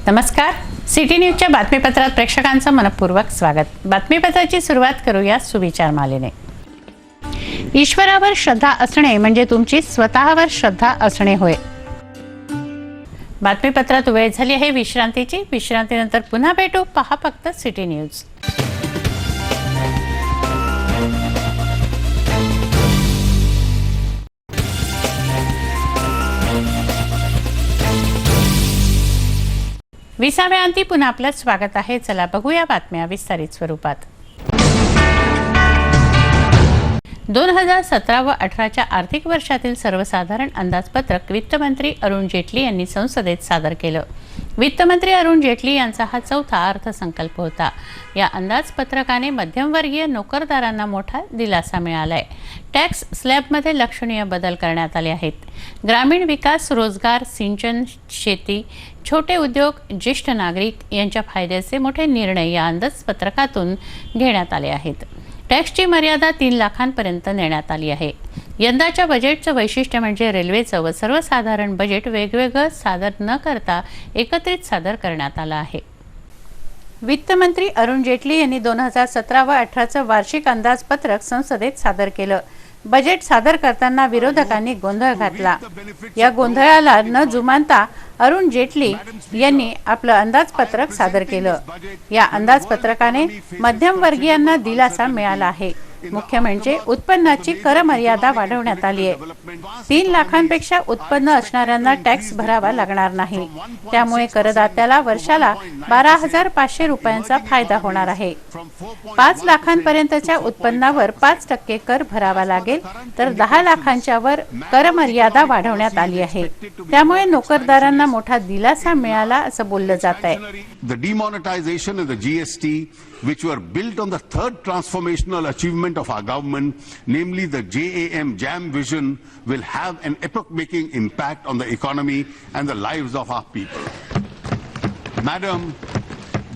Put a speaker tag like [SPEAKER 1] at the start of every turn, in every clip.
[SPEAKER 1] नमस्कार. सिटी न्यूजच्या बातमीपत्रात प्रेक्षकांचं मनपूर्वक स्वागत. बातमीपत्राची सुरुवात करूया सुविचार मालेने. ईश्वरावर श्रद्धा असणे म्हणजे तुमची स्वतःवर श्रद्धा असणे होय. बातमीपत्रात वेळ झाली आहे विश्रांतीची. विश्रांतीनंतर पुन्हा भेटू. पहा फक्त सिटी न्यूज. विसाव्या अंती पुन्हा आपलं स्वागत आहे. चला बघूया बातम्या विस्तारित स्वरूपात. 2017 व 18च्या आर्थिक वर्षातील सर्वसाधारण अंदाजपत्रक वित्तमंत्री अरुण जेटली यांनी संसदेत सादर केलं. वित्तमंत्री अरुण जेटली यांचा हा चौथा अर्थसंकल्प होता. या अंदाजपत्रकाने मध्यमवर्गीय नोकरदारांना मोठा दिलासा मिळालाय. टॅक्स स्लॅबमध्ये लक्षणीय बदल करण्यात आले आहेत. ग्रामीण विकास, रोजगार, सिंचन, शेती, छोटे उद्योग, ज्येष्ठ नागरिक यांच्या फायद्याचे मोठे निर्णय या अंदाजपत्रकातून घेण्यात आले आहेत. टॅक्सची मर्यादा 3 लाखांपर्यंत नेण्यात आली आहे. यंदाच्या बजेटचं वैशिष्ट्य म्हणजे रेल्वेचं व सर्वसाधारण बजेट वेगवेगळं सादर न करता एकत्रित सादर करण्यात आलं आहे. वित्तमंत्री अरुण जेटली यांनी 2017 व 18चं वार्षिक अंदाजपत्रक संसदेत सादर केलं. बजेट सादर करताना विरोधकांनी गोंधळ घातला. या गोंधळाला न जुमानता अरुण जेटली यांनी आपलं अंदाजपत्रक सादर केलं. या अंदाजपत्रकाने मध्यमवर्गीयांना दिलासा मिळाला आहे. मुख्य म्हणजे उत्पन्नाची कर मर्यादा वाढवण्यात आली आहे. 3 लाखांपेक्षा उत्पन्न असणाऱ्यांना टॅक्स भरावा लागणार नाही. त्यामुळे करदात्याला वर्षाला 12,500 रुपयांचा फायदा होणार आहे. 5 लाखांपर्यंतच्या उत्पन्नावर 5% कर भरावा लागेल, तर 10 लाखांच्या वर कर मर्यादा वाढवण्यात आली आहे. त्यामुळे नोकरदारांना मोठा दिलासा मिळाला असं बोललं जात आहे.
[SPEAKER 2] The demonetization of the GST, which were built on the third transformational achievement of our government, namely the JAM vision, will have an epoch-making impact on the economy and the lives of our people. Madam,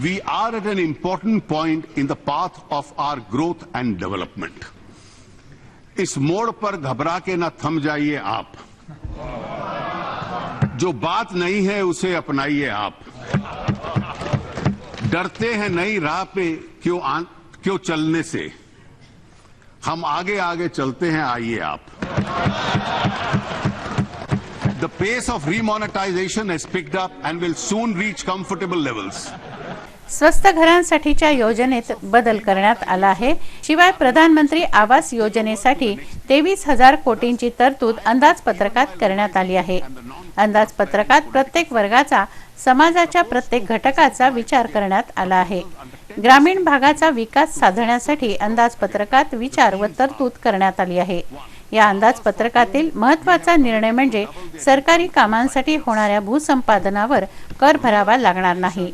[SPEAKER 2] we are at an important point in the path of our growth and development. इस मोड़ पर घबरा के ना थम जाइए आप. जो बात नहीं है उसे अपनाइए आप. डरते हैं नई राह पे क्यों चलने से. हम आगे आगे चलते हैं, आइए आप. The pace of remonetization has picked up and will soon reach comfortable levels.
[SPEAKER 1] स्वस्त घरांसाठीच्या योजनेत बदल करण्यात आला आहे. शिवाय प्रधानमंत्री आवास योजनेसाठी 23,000 कोटींची तरतूद अंदाजपत्रकात करण्यात आली आहे. अंदाजपत्रकात प्रत्येक वर्गाचा, समाजाच्या प्रत्येक घटकाचा विचार करण्यात आला आहे. ग्रामीण भागाचा विकास साधण्यासाठी अंदाजपत्रकात विचार व तरतूद करण्यात आली आहे. या अंदाजपत्रकातील महत्त्वाचा निर्णय म्हणजे सरकारी कामांसाठी होणाऱ्या भूसंपादनावर कर भरावा लागणार नाही.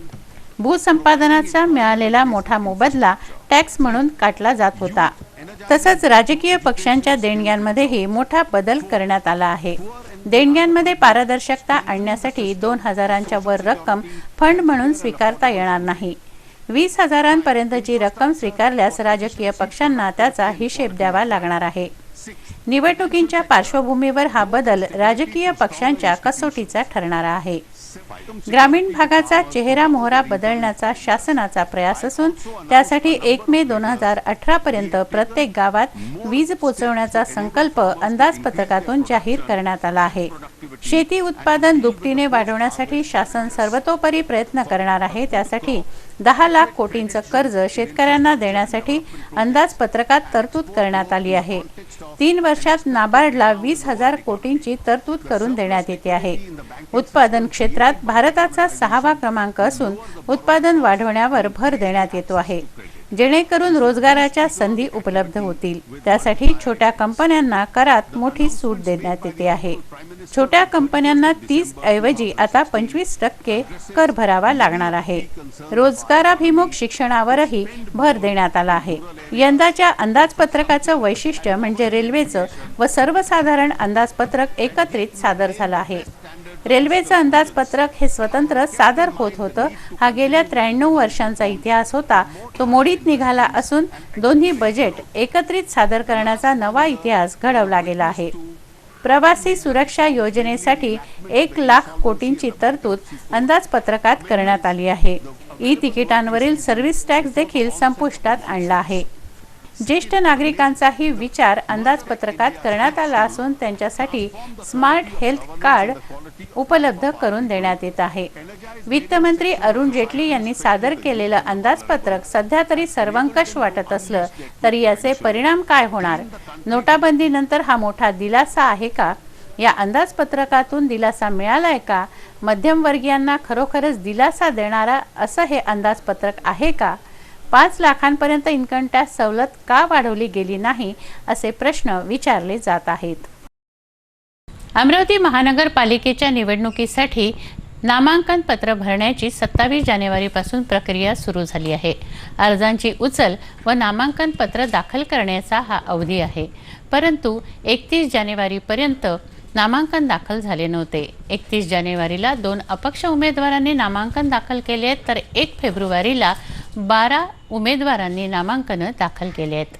[SPEAKER 1] भूसंपादनाचा मिळालेला मोठा मोबदला टॅक्स म्हणून काटला जात होता. तसंच राजकीय पक्षांच्या देणग्यांमध्येही मोठा बदल करण्यात आला आहे. देणग्यांमध्ये पारदर्शकता आणण्यासाठी 2,000च्या वर रक्कम फंड म्हणून स्वीकारता येणार नाही. 20,000पर्यंतची रक्कम स्वीकारल्यास राजकीय पक्षांना त्याचा हिशेब द्यावा लागणार आहे. निवडणुकींच्या पार्श्वभूमीवर हा बदल राजकीय पक्षांच्या कसोटीचा ठरणारा आहे. ग्रामीण भागाचा चेहरा मोहरा बदलण्याचा शासनाचा प्रयास असून त्यासाठी 1 मे 2018 पर्यंत प्रत्येक गावात वीज पोहोचवण्याचा संकल्प अंदाजपत्रकातून जाहीर करण्यात आला आहे. शेती उत्पादन दुपटीने वाढवण्यासाठी शासन सर्वतोपरी प्रयत्न करणार आहे. त्यासाठी 10 लाख कोटींचं कर्ज शेतकऱ्यांना देण्यासाठी अंदाजपत्रकात तरतूद करण्यात आली आहे. 3 वर्षात नाबार्डला 20,000 कोटींची तरतूद करून देण्यात येते आहे. उत्पादन क्षेत्रात भारताचा 6वा क्रमांक असून उत्पादन वाढवण्यावर भर देण्यात येतो आहे, जेणेकरून रोजगाराच्या संधी उपलब्ध होतील. त्यासाठी छोट्या कंपन्यांना करात मोठी सूट देण्यात येते आहे. छोट्या कंपन्यांना 30 ऐवजी आता 25% कर भरावा लागणार आहे. रोजगाराभिमुख शिक्षणावरही भर देण्यात आला आहे. यंदाच्या अंदाजपत्रकाचं वैशिष्ट्य म्हणजे रेल्वेचं व सर्वसाधारण अंदाजपत्रक एकत्रित सादर झालं आहे. रेल्वेचं अंदाजपत्रक हे स्वतंत्र सादर होत होतं. हा गेल्या 93 वर्षांचा इतिहास होता. तो मोडीत निघाला असून दोन्ही बजेट एकत्रित सादर करण्याचा नवा इतिहास घडवला गेला आहे. प्रवासी सुरक्षा योजनेसाठी 1,00,000 कोटींची तरतूद अंदाजपत्रकात करण्यात आली आहे. ई तिकिटांवरील सर्व्हिस टॅक्स देखील संपुष्टात आणला आहे. ज्येष्ठ नागरिकांचाही विचार अंदाजपत्रकात करण्यात आला असून त्यांच्यासाठी स्मार्ट हेल्थ कार्ड उपलब्ध करून देण्यात येत आहे. वित्तमंत्री अरुण जेटली यांनी सादर केलेलं अंदाजपत्रक सध्या तरी सर्वंकष वाटत असलं तरी याचे परिणाम काय होणार? नोटाबंदीनंतर हा मोठा दिलासा आहे का? या अंदाजपत्रकातून दिलासा मिळालाय का? मध्यमवर्गीयांना खरोखरच दिलासा देणारा असं हे अंदाजपत्रक आहे का? 5 लाखांपर्यंत इन्कम टॅक्स सवलत का वाढवली गेली नाही असे प्रश्न विचारले जात आहेत. अमरावती महानगरपालिकेच्या निवडणुकीसाठी नामांकन पत्र भरण्याची 27 जानेवारीपासून प्रक्रिया सुरू झाली आहे. अर्जांची उचल व नामांकन पत्र दाखल करण्याचा हा अवधी आहे. परंतु 31 जानेवारीपर्यंत नामांकन दाखल झाले नव्हते. 31 जानेवारीला 2 अपक्ष उमेदवारांनी नामांकन दाखल केले आहेत, तर 1 फेब्रुवारीला 12 उमेदवारांनी नामांकन दाखल केले आहेत.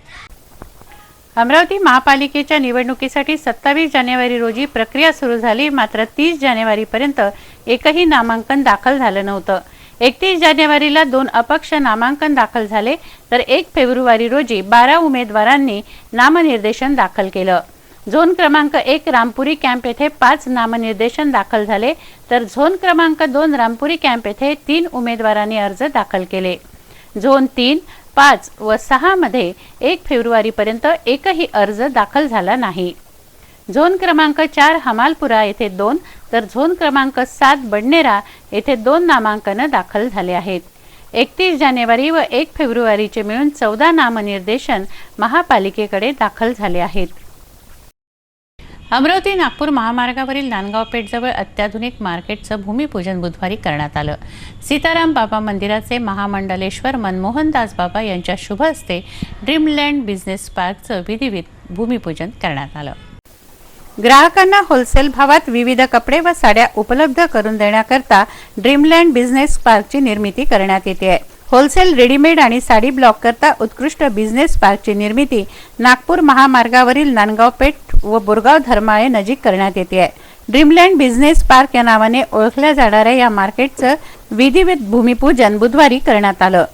[SPEAKER 1] अमरावती महापालिकेच्या निवडणुकीसाठी 27 जानेवारी रोजी प्रक्रिया सुरू झाली. मात्र 30 जानेवारीपर्यंत एकही नामांकन दाखल झालं नव्हतं. 31 जानेवारीला 2 अपक्ष नामांकन दाखल झाले, तर 1 फेब्रुवारी रोजी 12 उमेदवारांनी नामनिर्देशन दाखल केलं. झोन क्रमांक 1 रामपुरी कॅम्प येथे 5 नामनिर्देशन दाखल झाले, तर झोन क्रमांक 2 रामपुरी कॅम्प येथे 3 उमेदवारांनी अर्ज दाखल केले. झोन 3, 5 व 6 मध्ये 1 फेब्रुवारीपर्यंत एकही अर्ज दाखल झाला नाही. झोन क्रमांक 4 हमालपुरा येथे 2, तर झोन क्रमांक 7 बडनेरा येथे 2 नामांकन दाखल झाले आहेत. 31 जानेवारी व 1 फेब्रुवारीचे मिळून 14 नामनिर्देशन महापालिकेकडे दाखल झाले आहेत. अमरावती नागपूर महामार्गावरील नांदगाव पेठजवळ अत्याधुनिक मार्केटचं भूमिपूजन बुधवारी करण्यात आलं. सीताराम बाबा मंदिराचे महामंडलेश्वर मनमोहनदास बाबा यांच्या शुभ हस्ते ड्रीमलँड बिझनेस पार्कचं विधिवत भूमिपूजन करण्यात आलं. ग्राहकांना होलसेल भावात विविध कपडे व साड्या उपलब्ध करून देण्याकरता ड्रीमलँड बिझनेस पार्कची निर्मिती करण्यात येते आहे. होलसेल रेडीमेड आणि साडी ब्लॉक करता उत्कृष्ट बिझनेस पार्कची निर्मिती नागपूर महामार्गावरील नांदगाव पेठ व बोरगाव धर्माळे नजीक करण्यात येते आहे. ड्रीमलँड बिझनेस पार्क या नावाने ओळखल्या जाणाऱ्या या मार्केटचं विधिवत भूमिपूजन बुधवारी करण्यात आलं.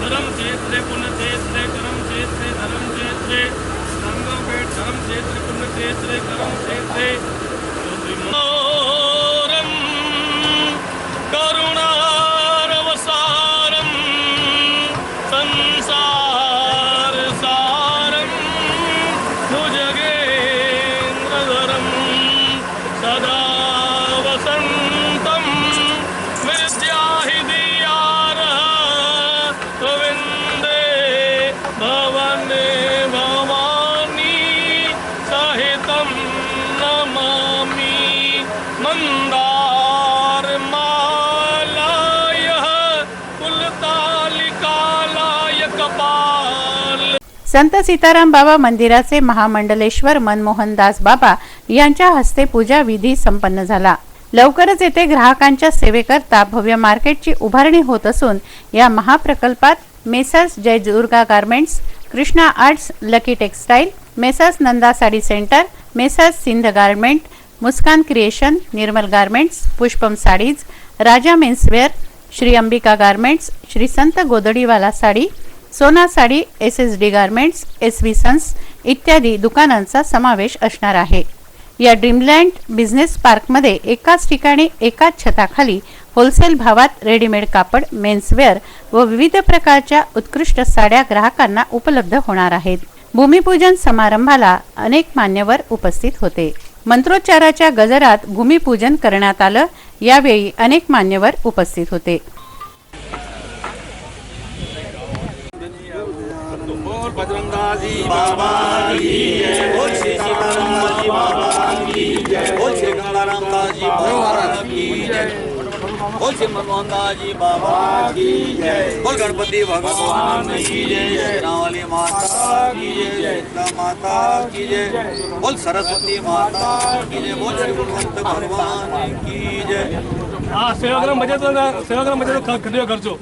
[SPEAKER 3] धर्म क्षेत्र पुण्य क्षेत्र कर्म क्षेत्र धर्म क्षेत्र नांदगाव पेठ धर्म क्षेत्र पुण्य क्षेत्र कर्म क्षेत्र करुणारवसारम संसार सारम भुजगेंद्रधरम सदा वसंतम भवने भवानी सहितं नमामि मंदार मालाय कुलतालिकालाय कपाल.
[SPEAKER 1] संत सीताराम बाबा मंदिराचे महामंडलेश्वर मनमोहनदास बाबा यांच्या हस्ते पूजा विधी संपन्न झाला. लवकरच येथे ग्राहकांच्या सेवेकरता भव्य मार्केटची उभारणी होत असून या महाप्रकल्पात messrs Jai Durga garments, Krishna arts, lucky textile, messrs Nanda sari centre, messrs Sindh garment, Muskan creation, Nirmal garments, Pushpam saris, Raja menswear, Shri Ambika garments, Shri Sant Godadiwala sari, Sona sari, SSD garments, SV sons इत्यादी दुकानांचा समावेश असणार आहे. या ड्रीमलँड बिझनेस पार्कमध्ये एकाच ठिकाणी एकाच छताखाली होलसेल भावात रेडीमेड कापड, मेन्सवेअर व विविध प्रकारच्या उत्कृष्ट साड्या ग्राहकांना उपलब्ध होणार आहेत. भूमिपूजन समारंभाला अनेक मान्यवर उपस्थित होते. मंत्रोच्चाराच्या गजरात भूमिपूजन करण्यात आलं. यावेळी अनेक मान्यवर उपस्थित होते.
[SPEAKER 3] बजरंगाजी बाबा की जय, बोल श्री सीताराम बाबा की जय, बोल श्री गंगाराम जी बाबा की जय.
[SPEAKER 4] बोल श्रीमद मोहनदास जी बाबा की जय। बोल गणपति भगवान की जय। रावली माता की जय। सीता माता की जय। बोल सरस्वती माता की जय। बोल श्री गुणवंत भगवान की जय।
[SPEAKER 3] हाँ सेवाग्राम बजे तो कधी करचो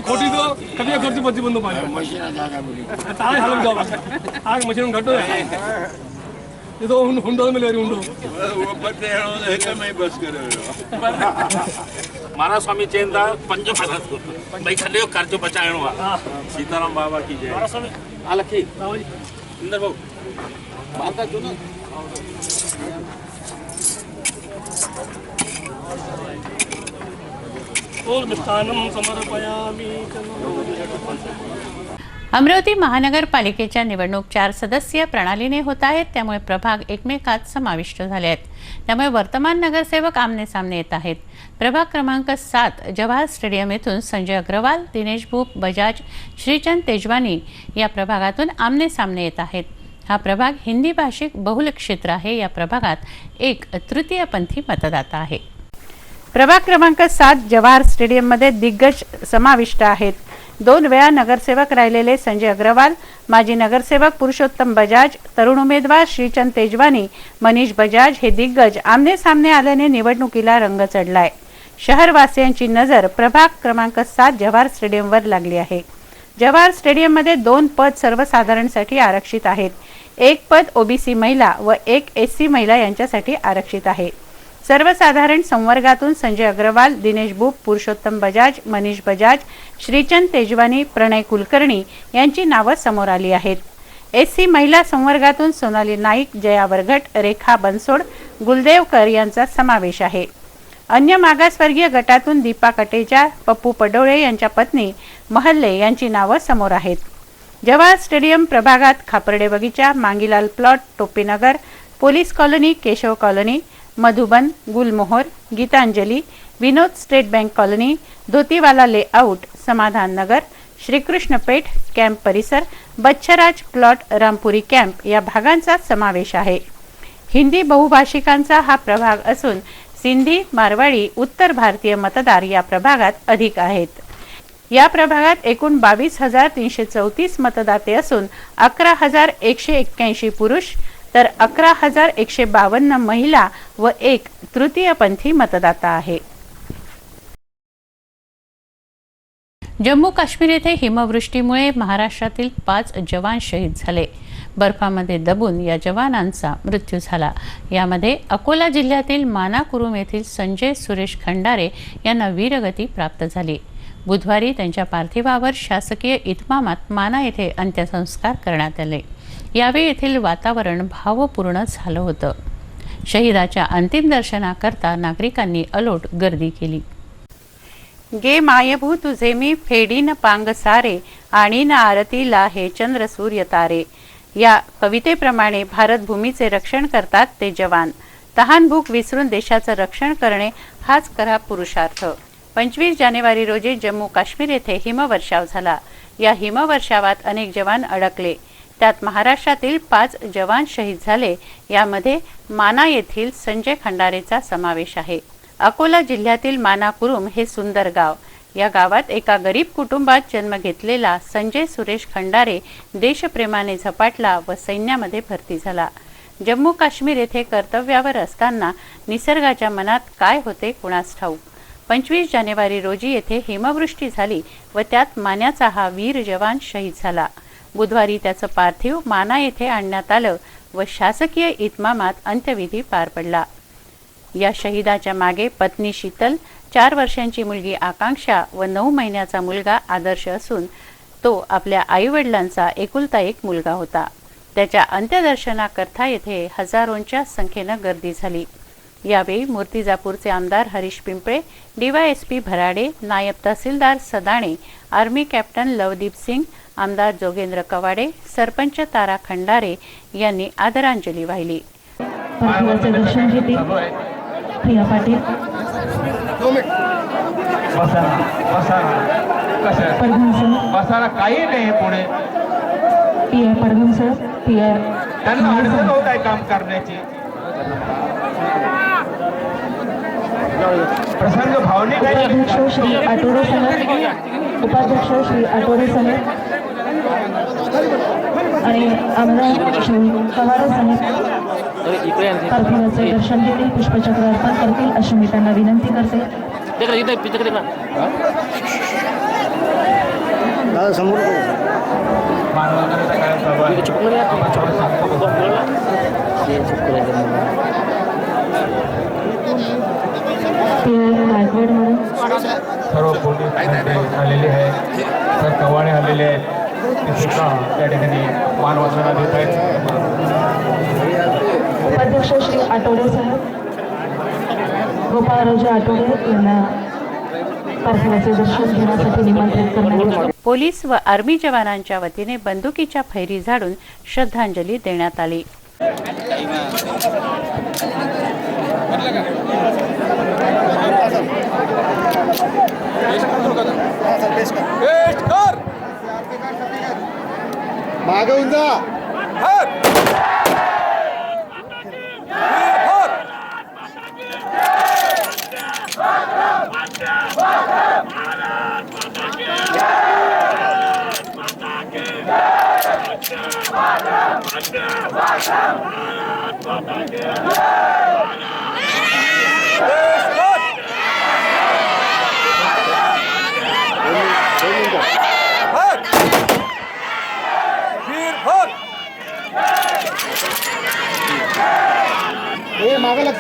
[SPEAKER 3] खोटी तो कधी करची बच्ची बंद पाहिजे ताय हलून जाऊ आग मशीन घटो ये तो हुंडो में ले रही हुंडो
[SPEAKER 4] वो बते हैं एक में बस करे
[SPEAKER 5] महाराज स्वामी चेंदा पंज भारत भाई खंडे खर्चो बचाइणो आहे सीताराम बाबा की जय।
[SPEAKER 3] महाराज स्वामी
[SPEAKER 5] आलखी इंदर भाऊ माता चुनो
[SPEAKER 3] ओम मिष्टान्नम समर्पयामि।
[SPEAKER 1] अमरावती महानगरपालिकेच्या निवडणूक 4 सदस्यीय प्रणालीने होत आहेत, त्यामुळे प्रभाग एकमेकात समाविष्ट झाले आहेत। त्यामुळे वर्तमान नगरसेवक आमने सामने येत आहेत। प्रभाग क्रमांक 7 जवाहर स्टेडियम येथून संजय अग्रवाल, दिनेश भूप बजाज, श्रीचंद तेजवानी या प्रभागातून आमने सामने येत आहेत। हा प्रभाग हिंदी भाषिक बहुल क्षेत्र आहे। या प्रभागात एक तृतीयपंथी मतदाता आहे। प्रभाग क्रमांक 7 जवाहर स्टेडियममध्ये दिग्गज समाविष्ट आहेत। 2 वेळा नगरसेवक राहिलेले संजय अग्रवाल, माजी नगरसेवक पुरुषोत्तम बजाज, तरुण उमेदवार श्रीचंद तेजवानी, मनीष बजाज हे दिग्गज आमने सामने आल्याने निवडणुकीला रंग चढलाय। शहरवासियांची नजर प्रभाग क्रमांक 7 जवाहर स्टेडियमवर लागली आहे। जवाहर स्टेडियममध्ये 2 पद सर्वसाधारणसाठी आरक्षित आहेत। 1 पद ओबीसी महिला व 1 एससी महिला यांच्यासाठी आरक्षित आहे। सर्वसाधारण संवर्गातून संजय अग्रवाल, दिनेश भूप, पुरुषोत्तम बजाज, मनीष बजाज, श्रीचंद तेजवानी, प्रणय कुलकर्णी यांची नावे समोर आली आहेत। एससी महिला संवर्गातून सोनाली नाईक, जया वरघट, रेखा बनसोड, गुलदेवकर यांचा समावेश आहे। अन्य मागासवर्गीय गटातून दीपा कटेचा, पप्पू पडोळे यांच्या पत्नी महल्ले यांची नावे समोर आहेत। जवाहर स्टेडियम प्रभागात Khaparde Bagicha, Mangilal plot, Topinagar, police colony, Keshav colony, Madhuban, Gulmohar, Geetanjali, Vinod state bank colony, Dhotiwala layout, Samadhan Nagar, Shrikrishna पेठ, कॅम्प परिसर, बच्छराज प्लॉट, रामपुरी कॅम्प या भागांचा समावेश आहे। हिंदी बहुभाषिकांचा हा प्रभाग असून सिंधी, मारवाडी, उत्तर भारतीय मतदार या प्रभागात अधिक आहेत। या प्रभागात एकूण 22,334 मतदाते असून 11,181 पुरुष तर 11,152 महिला व 1 तृतीयपंथी मतदाता आहे। जम्मू काश्मीर येथे हिमवृष्टीमुळे महाराष्ट्रातील 5 जवान शहीद झाले। बर्फामध्ये दबून या जवानांचा मृत्यू झाला। यामध्ये अकोला जिल्ह्यातील मानाकुरुम येथील संजय सुरेश खंडारे यांना वीरगती प्राप्त झाली। बुधवारी त्यांच्या पार्थिवावर शासकीय इतमामात माना येथे अंत्यसंस्कार करण्यात आले। यावेळी येथील वातावरण भावपूर्ण झालं होतं। शहीदाच्या अंतिम दर्शनाकरता नागरिकांनी अलोट गर्दी केली। गे मायभू तुझे मी फेडीन पांग सारे आणि न आरतीला हे चंद्र सूर्य तारे या कवितेप्रमाणे भारत भूमीचे रक्षण करतात ते जवान। तहान भूक विसरून देशाचं रक्षण करणे हाच खरा पुरुषार्थ। 25 जानेवारी रोजी जम्मू काश्मीर येथे हिमवर्षाव झाला। या हिमवर्षावात अनेक जवान अडकले। त्यात महाराष्ट्रातील 5 जवान शहीद झाले। यामध्ये माना येथील संजय खंडारेचा समावेश आहे। अकोला जिल्ह्यातील मानाकुरुम हे सुंदर गाव। या गावात एका गरीब कुटुंबात जन्म घेतलेला संजय सुरेश खंडारे देशप्रेमाने झपाटला व सैन्यामध्ये भरती झाला। जम्मू काश्मीर येथे कर्तव्यावर असताना निसर्गाच्या मनात काय होते कुणास ठाऊक। 25 जानेवारी रोजी येथे हिमवृष्टी झाली व त्यात मान्याचा हा वीर जवान शहीद झाला। बुधवारी त्याचं पार्थिव माना येथे आणण्यात आलं व शासकीय इतमामात अंत्यविधी पार पडला। या शहीदाच्या मागे पत्नी शीतल, 4 वर्षांची मुलगी आकांक्षा व 9 महिन्याचा मुलगा आदर्श असून तो आपल्या आईवडिलांचा एकुलता एक मुलगा होता। त्याच्या अंत्यदर्शनाकरता येथे हजारोंच्या संख्येने गर्दी झाली। यावेळी मूर्तिजापूरचे आमदार हरीश पिंपळे, डीवायएसपी भराडे, नायब तहसीलदार सदाणे, आर्मी कॅप्टन लवदीप सिंग, आमदार जोगेंद्र कवाडे, सरपंच तारा खंडारे यांनी आदरांजली वाहिली।
[SPEAKER 6] प्रिया पाटील
[SPEAKER 7] बसायला काही नाही पुढे
[SPEAKER 6] पीआर परगम सर पीआर
[SPEAKER 7] त्यांना अडचण होत आहे काम करण्याची प्रसंग भावनिक आहे.
[SPEAKER 6] अध्यक्ष श्री आठवडे साहेब, उपाध्यक्ष श्री आठवडे साहेब आणि आमदार श्री पवार साहेब पार्थिवाचे दर्शन घेतील, पुष्पचक्र अर्पण करतील अशी मी त्यांना विनंती करते.
[SPEAKER 7] मानवंदनेचा कार्यक्रम आपण
[SPEAKER 6] नायकवाड म्हणून
[SPEAKER 7] सर्व पोलीस आलेले आहे, सर कवाडे आलेले आहेत, ते सुद्धा त्या ठिकाणी मानवंदना देत आहेत.
[SPEAKER 6] उपाध्यक्ष श्री आठवडे साहेब गोपाळराजे आठवडे यांना पार्थिवाचे दर्शन घेण्यासाठी निमंत्रित करण्यात आले.
[SPEAKER 1] पोलीस व आर्मी जवानांच्या वतीने बंदुकीच्या फैरी झाडून श्रद्धांजली देण्यात आली.
[SPEAKER 8] मागवून जा. हे मागे लक्ष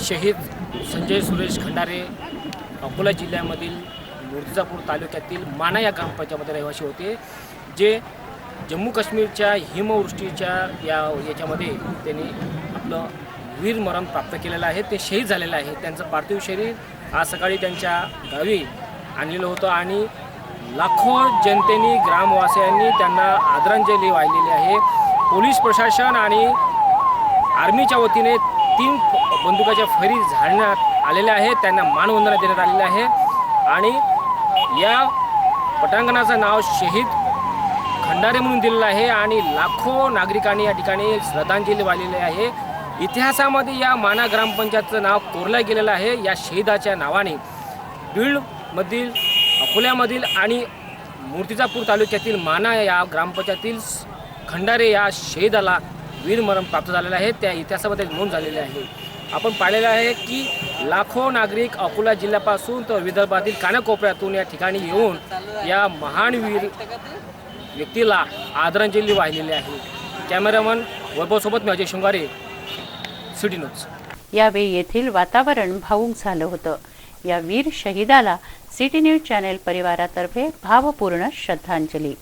[SPEAKER 9] शहीद संजय सुरेश खंडारे अकोला जिल्ह्यामधील मूर्तिजापूर तालुक्यातील माना या ग्रामपंचायतीमध्ये रहिवासी होते, जे जम्मू काश्मीरच्या हिमवृष्टीच्या याच्यामध्ये त्यांनी आपलं वीरमरण प्राप्त केलेलं आहे. ते शहीद झालेलं आहे. त्यांचं पार्थिव शरीर आज सकाळी त्यांच्या गावी आणलेलं होतं आणि लाखो जनतेने ग्रामवासियांनी त्यांना आदरांजली वाहिलेली आहे. पोलीस प्रशासन आणि आर्मीच्या वतीने 3 बंदुकाच्या फैरी झाडण्यात आलेल्या आहेत. त्यांना मानवंदना देण्यात आलेली आहे आणि या पटांगणाचं नाव शहीद खंडारे म्हणून दिलेलं आहे आणि लाखो नागरिकांनी या ठिकाणी श्रद्धांजली वाहिलेली आहे. इतिहासामध्ये या माना ग्रामपंचायतचं नाव कोरलं गेलेलं आहे. या शहीदाच्या नावाने बीडमधील, अकोल्यामधील आणि मूर्तिजापूर तालुक्यातील माना या ग्रामपंचायतीतील खंडारे या शहीदाला वीरमरण प्राप्त झालेलं आहे. त्या इतिहासामध्ये नोंद झालेली आहे. आपण पाहिलेलं आहे की लाखो नागरिक अकोला जिल्ह्यापासून तर विदर्भातील कानाकोपऱ्यातून या ठिकाणी येऊन या महान वीर व्यक्तीला आदरांजली वाहिलेली आहे. कॅमेरामन वैभवसोबत मी अजय शृंगारे, सिटी न्यूज.
[SPEAKER 1] यावेळी येथील वातावरण भावुक झालं होतं. या वीर शहीदाला सिटी न्यूज चॅनेल परिवारातर्फे भावपूर्ण श्रद्धांजली.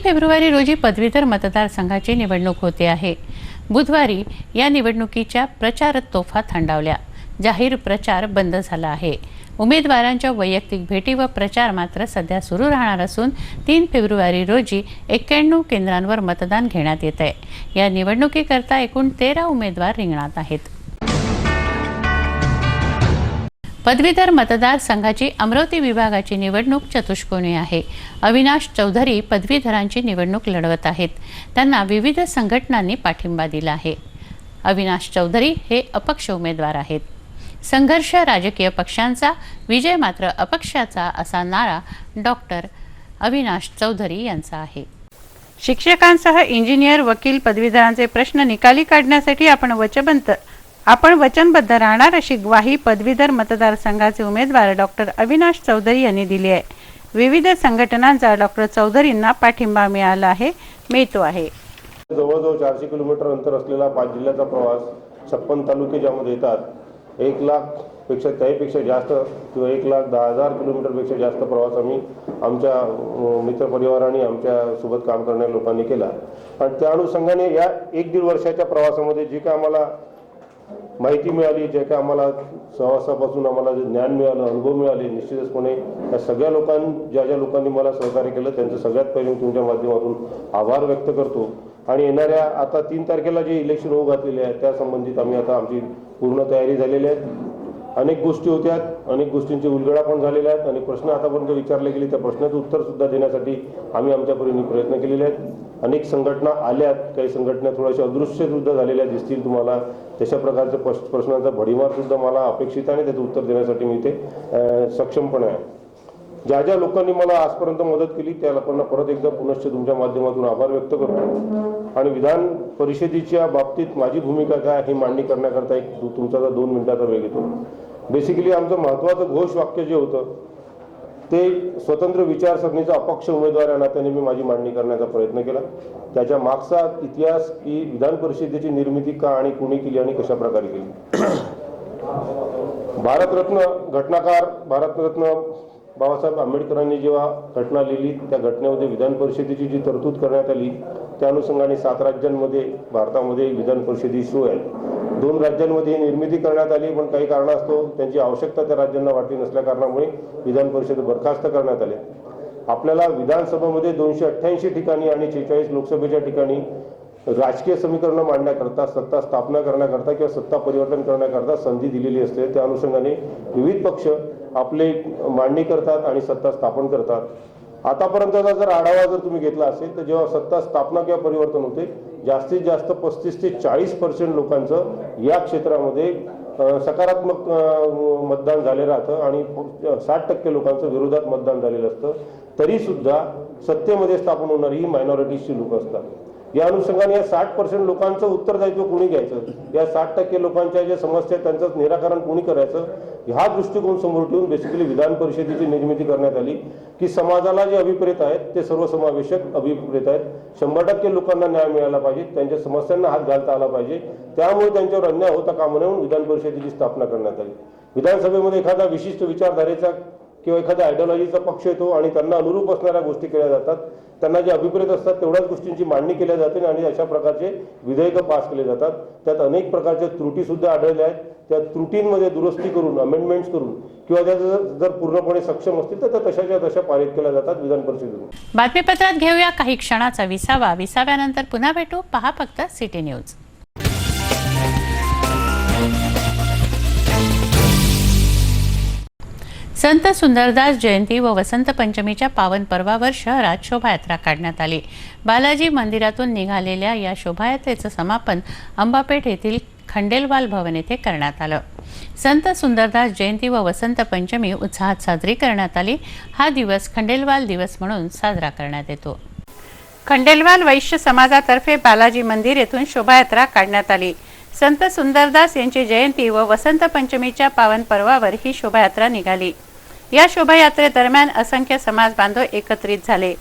[SPEAKER 1] फेब्रुवारी रोजी पदवीधर मतदारसंघाची निवडणूक होते आहे. बुधवारी या निवडणुकीच्या प्रचार तोफा थंडावल्या. जाहीर प्रचार बंद झाला आहे. उमेदवारांच्या वैयक्तिक भेटी व प्रचार मात्र सध्या सुरू राहणार असून 3 फेब्रुवारी रोजी 91 केंद्रांवर मतदान घेण्यात येत आहे. या निवडणुकीकरता एकूण 13 उमेदवार रिंगणात आहेत. पदवीधर मतदारसंघाची अमरावती विभागाची निवडणूक चतुष्कोणी आहे. अविनाश चौधरी पदवीधरांची निवडणूक लढवत आहेत. त्यांना विविध संघटनांनी पाठिंबा दिला आहे. अविनाश चौधरी हे अपक्ष उमेदवार आहेत. संघर्ष राजकीय पक्षांचा, विजय मात्र अपक्षाचा असा नारा डॉक्टर अविनाश चौधरी यांचा आहे. शिक्षकांसह इंजिनियर, वकील, पदवीधरांचे प्रश्न निकाली काढण्यासाठी आपण वचनबद्ध राहणार अशी ग्वाही पदवीधर मतदारसंघाचे उमेदवार डॉक्टर अविनाश चौधरी यांनी दिली आहे. विविध संघटनांचा डॉक्टर चौधरींना पाठिंबा मिळतो आहे.
[SPEAKER 8] जवळजवळ 400 किलोमीटर अंतर असलेला 5 जिल्ह्याचा प्रवास, 56 तालुके ज्यामध्ये येतात, 1 लाख त्याहीपेक्षा जास्त किंवा 1,10,000 किलोमीटरपेक्षा जास्त प्रवास आम्ही आमच्या मित्रपरिवाराने आमच्यासोबत काम करणाऱ्या लोकांनी केला. आणि त्या अनुषंगाने या 1-1.5 वर्षाच्या प्रवासामध्ये जे काय आम्हाला माहिती मिळाली, जे काय आम्हाला सहवासापासून आम्हाला जे ज्ञान मिळालं, अनुभव मिळाले, निश्चितपणे या सगळ्या ज्या लोकांनी मला सहकार्य केलं त्यांचं सगळ्यात पहिले मी तुमच्या माध्यमातून आभार व्यक्त करतो. आणि येणाऱ्या आता 3 तारखेला जे इलेक्शन होऊ घातलेले आहे त्या संबंधित आम्ही आता आमची पूर्ण तयारी झालेली आहे. अनेक गोष्टी होत्या, अनेक गोष्टींचे उलगडा पण झालेले आहेत आणि प्रश्न आतापर्यंत विचारले गेले त्या प्रश्नाचं उत्तर सुद्धा देण्यासाठी आम्ही आमच्या परीने प्रयत्न केलेले आहेत. अनेक संघटना आल्यात, काही संघटना थोड्याशा अदृश्य सुद्धा झालेल्या दिसतील तुम्हाला. तशा प्रकारच्या प्रश्नांचा भडीमार सुद्धा मला अपेक्षित आहे आणि त्याचं उत्तर देण्यासाठी मी ते सक्षम आहे. ज्या लोकांनी मला आजपर्यंत मदत केली त्या लोकांना परत एकदा पुनश्च तुमच्या माध्यमातून आभार व्यक्त करतो. आणि विधान परिषदेच्या बाबतीत माझी भूमिका काय हे मांडणी करण्याकरता तुमचा 2 मिनिटाचा वेळ घेतो. बेसिकली आमचं महत्त्वाचं घोषवाक्य जे होतं ते स्वतंत्र विचारसरणीचा अपक्ष उमेदवार या नात्याने मी माझी मांडणी करण्याचा प्रयत्न केला. त्याच्या मागचा इतिहास की विधान परिषदेची निर्मिती का आणि कोणी केली आणि कशा प्रकारे केली. भारतरत्न बाबासाहेब आंबेडकरांनी जेव्हा घटना लिहिली त्या घटनेमध्ये विधान परिषदेची जी तरतूद करण्यात आली त्या अनुषंगाने 7 राज्यांमध्ये भारतामध्ये विधान परिषदेची सोय आहे. 2 राज्यांमध्ये निर्मिती करण्यात आली, पण काही कारणास्तव त्यांची आवश्यकता त्या राज्यांना वाटली नसल्या कारणामुळे विधान परिषद बरखास्त करण्यात आले. आपल्याला विधानसभेमध्ये 288 ठिकाणी आणि 46 लोकसभेच्या ठिकाणी राजकीय समीकरणं मांडण्याकरता, सत्ता स्थापना करण्याकरता किंवा सत्ता परिवर्तन करण्याकरता संधी दिलेली असते. त्या अनुषंगाने विविध पक्ष आपले मांडणी करतात आणि सत्ता स्थापन करतात. आतापर्यंतचा जर आढावा जर तुम्ही घेतला असेल तर जेव्हा सत्ता स्थापना किंवा परिवर्तन होते जास्तीत जास्त 35 ते 40% लोकांचं या क्षेत्रामध्ये सकारात्मक मतदान झालेलं राहतं आणि 60% लोकांचं विरोधात मतदान झालेलं असतं. तरी सुद्धा सत्तेमध्ये स्थापन होणारी ही मायनॉरिटीजची लोक असतात. या अनुषंगाने या 60% लोकांचं उत्तरदायित्व कोणी घ्यायचं, या 60% लोकांच्या ज्या समस्या त्यांचं निराकरण कोणी करायचं, हा दृष्टिकोन समोर ठेवून बेसिकली विधान परिषदेची निर्मिती करण्यात आली की समाजाला जे अभिप्रेत आहेत ते सर्वसमावेशक अभिप्रेत आहेत. 100% लोकांना न्याय मिळाला पाहिजे, त्यांच्या समस्यांना हात घालता आला पाहिजे, त्यामुळे त्यांच्यावर अन्याय होता कामा नये म्हणून विधान परिषदेची स्थापना करण्यात आली. विधानसभेमध्ये एखादा विशिष्ट विचारधारेचा किंवा एखाद्या आयडिओलॉजीचा पक्ष येतो आणि त्यांना अनुरूप असणाऱ्या गोष्टी केल्या जातात, त्यांना जे अभिप्रेत असतात तेवढ्याच गोष्टींची मांडणी केल्या जाते आणि अशा प्रकारचे विधेयकं पास केले जातात. त्यात अनेक प्रकारच्या त्रुटी सुद्धा आढळल्या आहेत. त्या त्रुटींमध्ये दुरुस्ती करून, अमेंडमेंट्स करून किंवा त्या जर पूर्णपणे सक्षम असतील तर त्या तशाच्या तशा पारित केल्या जातात विधान परिषदेतून.
[SPEAKER 1] बातमीपत्रात घेऊया काही क्षणाचा विसावा. विसाव्यानंतर पुन्हा भेटू. पहा फक्त सिटी न्यूज. संत सुंदरदास जयंती व वसंत पंचमीच्या पावन पर्वावर शहरात शोभायात्रा काढण्यात आली. बालाजी मंदिरातून निघालेल्या या शोभायात्रेचं समापन अंबापेठ येथील खंडेलवाल भवन येथे करण्यात आलं. संत सुंदरदास जयंती व वसंत पंचमी उत्साहात साजरी करण्यात आली. हा दिवस खंडेलवाल दिवस म्हणून साजरा करण्यात येतो. खंडेलवाल वैश्य समाजातर्फे बालाजी मंदिर येथून शोभायात्रा काढण्यात आली. संत सुंदरदास यांची जयंती व वसंत पंचमीच्या पावन पर्वावर ही शोभायात्रा निघाली. या शोभायात्रेदरम्यान असंख्य समाज बांधव एकत्रित झाले.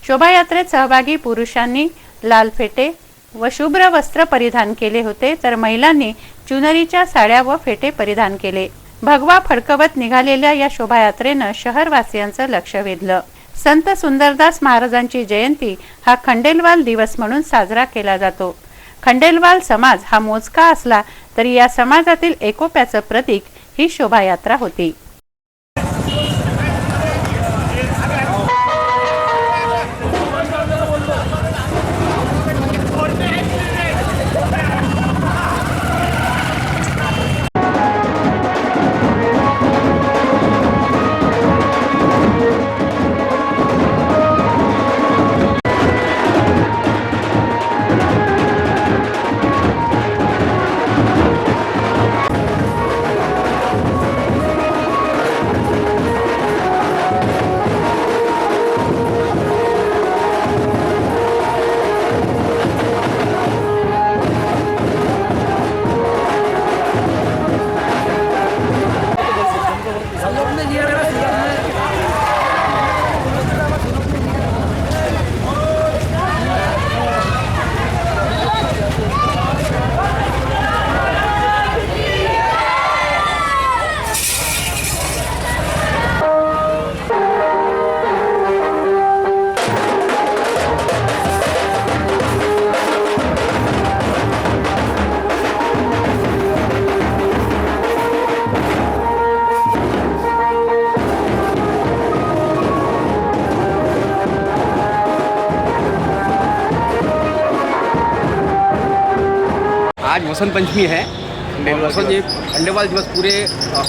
[SPEAKER 1] शोभायात्रेत सहभागी पुरुषांनी लाल फेटे व शुभ्र वस्त्र परिधान केले होते, तर महिलांनी चुनरीच्या साड्या व फेटे परिधान केले. भगवा फडकवत निघालेल्या या शोभायात्रेनं शहरवासियांचं लक्ष वेधलं. संत सुंदरदास महाराजांची जयंती हा खंडेलवाल दिवस म्हणून साजरा केला जातो. खंडेलवाल समाज हा मोजका असला तरी या समाजातील एकोप्याचं प्रतीक ही शोभायात्रा होती.
[SPEAKER 10] आज वसंत पंचमी है। खंडेवाल दिवस पूरे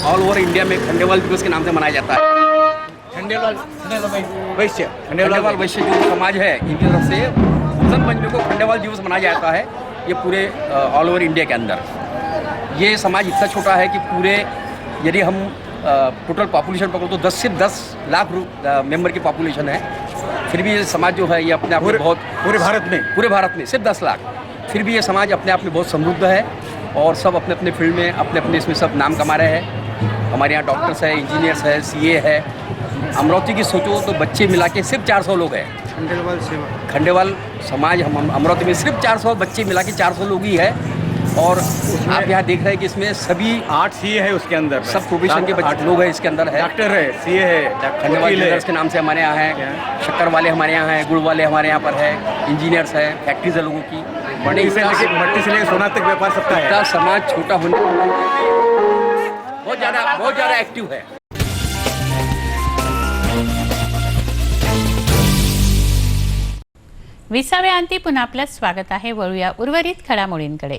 [SPEAKER 10] ऑल ओवर इंडिया में खंडेवाल दिवस के नाम से मनाया जाता है। खंडेवाल वैश्य जो समाज है इनकी तरफ से वसंत पंचमी को खंडेवाल दिवस मनाया जाता है। ये पूरे ऑल ओवर इंडिया के अंदर ये समाज इतना छोटा है कि पूरे यदि हम टोटल पॉपुलेशन पकड़ो तो 10 से 10 लाख मेंबर की पॉपुलेशन है। फिर भी ये समाज जो है ये अपने आप में बहुत पूरे भारत में सिर्फ 10 लाख, फिर भी ये समाज अपने आप में बहुत समृद्ध है और सब अपने अपने फील्ड में अपने अपने इसमें सब नाम कमा रहे हैं। हमारे यहाँ डॉक्टर्स है, इंजीनियर्स है, CA है। अमरावती की सोचो तो बच्चे मिला के सिर्फ 400 लोग हैं। खंडेवाल समाज हम अमरावती में सिर्फ 400 बच्चे मिला के 400 लोग ही है। और आप यहाँ देख रहे हैं कि इसमें सभी
[SPEAKER 7] 8 CA है उसके अंदर,
[SPEAKER 10] सब प्रोफेशन के बच्चे लोग हैं इसके अंदर है।
[SPEAKER 7] डॉक्टर है, CA है,
[SPEAKER 10] खंडेवाल ज्वेलर्स के नाम से हमारे यहाँ है, शक्कर वाले हमारे यहाँ हैं, गुड़ वाले हमारे यहाँ पर है, इंजीनियर्स है, फैक्ट्रीज है लोगों की।
[SPEAKER 7] मट्टी से लेकर सोना तक व्यापार सबका है।
[SPEAKER 10] समाज छोटा होने बहुत ज़्यादा एक्टिव है।
[SPEAKER 1] विसाव्या अंती पुन्हा आपलं स्वागत आहे। वळूया उर्वरित घडामोडींकडे।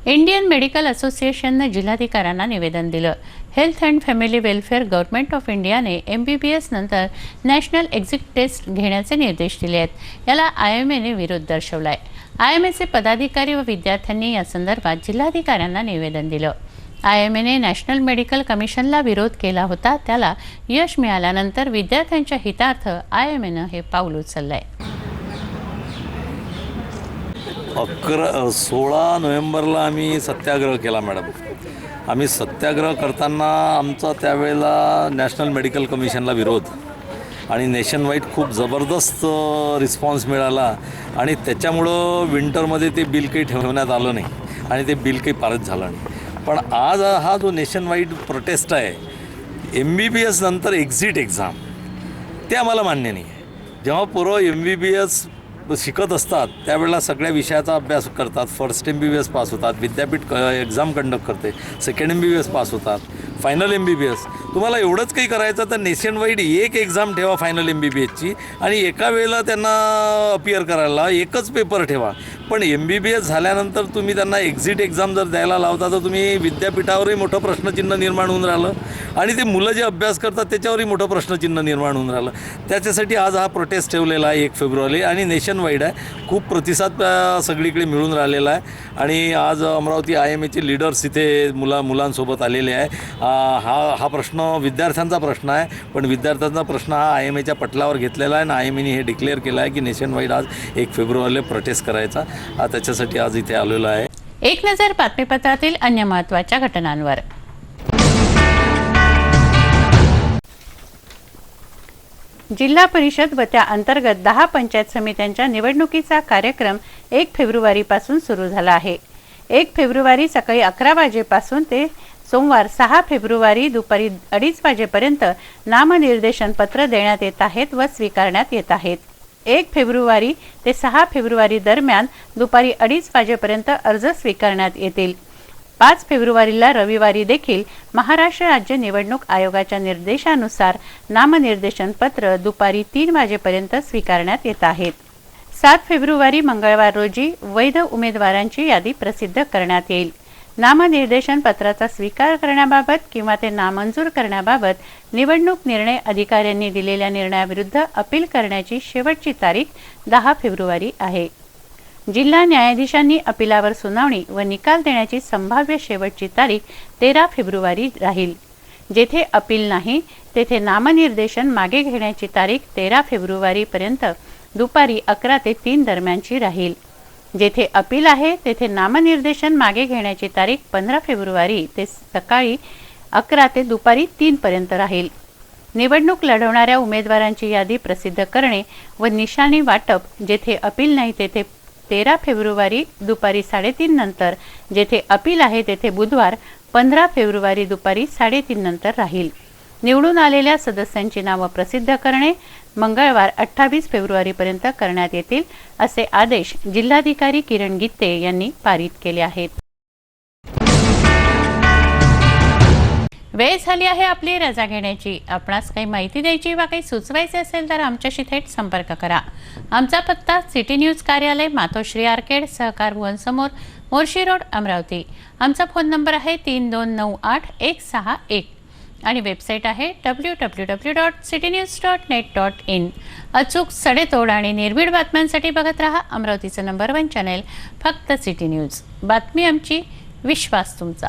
[SPEAKER 1] इंडियन मेडिकल असोसिएशनने जिल्हाधिकाऱ्यांना निवेदन दिलं। Health and family welfare government of इंडियाने MBBS नंतर नॅशनल एक्झिट टेस्ट घेण्याचे निर्देश दिले आहेत। याला IMAने विरोध दर्शवलाय। IMAचे पदाधिकारी व विद्यार्थ्यांनी या संदर्भात जिल्हाधिकाऱ्यांना निवेदन दिलं। IMAने नॅशनल मेडिकल कमिशनला विरोध केला होता, त्याला यश मिळाल्यानंतर विद्यार्थ्यांच्या हितार्थ IMAने हे पाऊल उचललंय।
[SPEAKER 11] 16 नोव्हेंबरला आम्ही सत्याग्रह केला मॅडम। आम्ही सत्याग्रह करताना आमचा त्यावेळेला नॅशनल मेडिकल कमिशनला विरोध आणि नेशनवाईड खूप जबरदस्त रिस्पॉन्स मिळाला आणि त्याच्यामुळं विंटरमध्ये ते बिल काही ठेवण्यात आलं नाही आणि ते बिल काही पारित झालं नाही। पण आज हा जो नेशनवाईड प्रोटेस्ट आहे MBBS नंतर एक्झिट एक्झाम ते आम्हाला मान्य नाही आहे। जेव्हा पोरं MBBS शिकत असतात त्यावेळेला सगळ्या विषयाचा अभ्यास करतात, फर्स्ट MBBS पास होतात, विद्यापीठ एक्झाम कंडक्ट करते, सेकंड MBBS पास होतात, फायनल MBBS। तुम्हाला एवढंच काही करायचं तर नेशनवाईड एक एक्झाम ठेवा फायनल MBBSची आणि एका वेळेला त्यांना अपियर करायला एकच पेपर ठेवा। पण MBBS झाल्यानंतर तुम्ही त्यांना एक्झिट एक्झाम जर द्यायला लावता तर तुम्ही विद्यापीठावरही मोठं प्रश्नचिन्ह निर्माण होऊन राहिलं आणि ते मुलं जे अभ्यास करतात त्याच्यावरही मोठं प्रश्नचिन्ह निर्माण होऊन राहिलं। त्याच्यासाठी आज हा प्रोटेस्ट ठेवलेला आहे 1 फेब्रुवारी आणि नेशनवाईड आहे। खूप प्रतिसाद सगळीकडे मिळून राहिलेला आहे आणि आज अमरावती IMAचे लीडर्स इथे मुलांसोबत आलेले आहे। हा प्रश्न विद्यार्थ्यांचा प्रश्न आहे, पण विद्यार्थ्यांचा प्रश्न हा IMAच्या पटलावर घेतलेला आहे आणि IMAने हे डिक्लेअर केलं आहे की नेशनवाईड आज 1 फेब्रुवारीला प्रोटेस्ट करायचा। त्याच्यासाठी आज इथे आलेलो आहे।
[SPEAKER 1] एक नजर बातमीपत्रातील अन्य महत्त्वाच्या घटनांवर। जिल्हा परिषद व त्या अंतर्गत 10 पंचायत समित्यांच्या निवडणुकीचा कार्यक्रम 1 फेब्रुवारीपासून सुरू झाला आहे। 1 फेब्रुवारी सकाळी 11 वाजेपासून ते सोमवार 6 फेब्रुवारी दुपारी 2:30 वाजेपर्यंत नामनिर्देशन पत्र देण्यात येत आहेत व स्वीकारण्यात येत आहेत। 1 फेब्रुवारी ते 6 फेब्रुवारी दरम्यान दुपारी 2:30 वाजेपर्यंत अर्ज स्वीकारण्यात येतील। 5 फेब्रुवारीला रविवारी देखील महाराष्ट्र राज्य निवडणूक आयोगाच्या निर्देशानुसार नामनिर्देशन पत्र दुपारी 3 वाजेपर्यंत स्वीकारण्यात येत आहेत। 7 फेब्रुवारी मंगळवार रोजी वैध उमेदवारांची यादी प्रसिद्ध करण्यात येईल। नामनिर्देशन पत्राचा स्वीकार करण्याबाबत किंवा ते नामंजूर करण्याबाबत निवडणूक निर्णय अधिकाऱ्यांनी दिलेल्या निर्णयाविरुद्ध अपील करण्याची शेवटची तारीख 10 फेब्रुवारी आहे। जिल्हा न्यायाधीशांनी अपिलावर सुनावणी व निकाल देण्याची संभाव्य शेवटची तारीख 13 फेब्रुवारी राहील। जेथे अपील नाही तेथे नामनिर्देशन मागे घेण्याची तारीख 13 फेब्रुवारीपर्यंत दुपारी 11 ते 3 दरम्यानची राहील। जेथे अपील आहे तेथे नामनिर्देशन मागे घेण्याची तारीख 15 फेब्रुवारी ते सकाळी 11 ते दुपारी 3 पर्यंत राहील। निवडणूक लढवणाऱ्या उमेदवारांची यादी प्रसिद्ध करणे व निशाणी वाटप जेथे अपील नाही तेथे 13 फेब्रुवारी दुपारी 3:30 नंतर, जेथे अपील आहे तेथे बुधवार 15 फेब्रुवारी दुपारी 3:30 नंतर राहील। निवडून आलेल्या सदस्यांची नावे प्रसिद्ध करणे मंगळवार 28 फेब्रुवारीपर्यंत करण्यात येतील असे आदेश जिल्हाधिकारी किरण गित्ते यांनी पारित केले आहेत। वेळ झाली आहे आपली रजा घेण्याची. आपणास काही माहिती द्यायची वा काही सुचवायचे असेल तर आमच्याशी थेट संपर्क करा. आमचा पत्ता सिटी न्यूज कार्यालय, मातोश्री आर्केड, सहकार भवन समोर, मोर्शी रोड, अमरावती. आमचा फोन नंबर आहे 3298-161 आणि वेबसाईट आहे www.citynews.net.in. अचूक, सडेतोड आणि निर्भीड बातम्यांसाठी बघत रहा अमरावतीचं नंबर 1 चॅनेल, फक्त सिटी न्यूज. बातमी आमची, विश्वास तुमचा.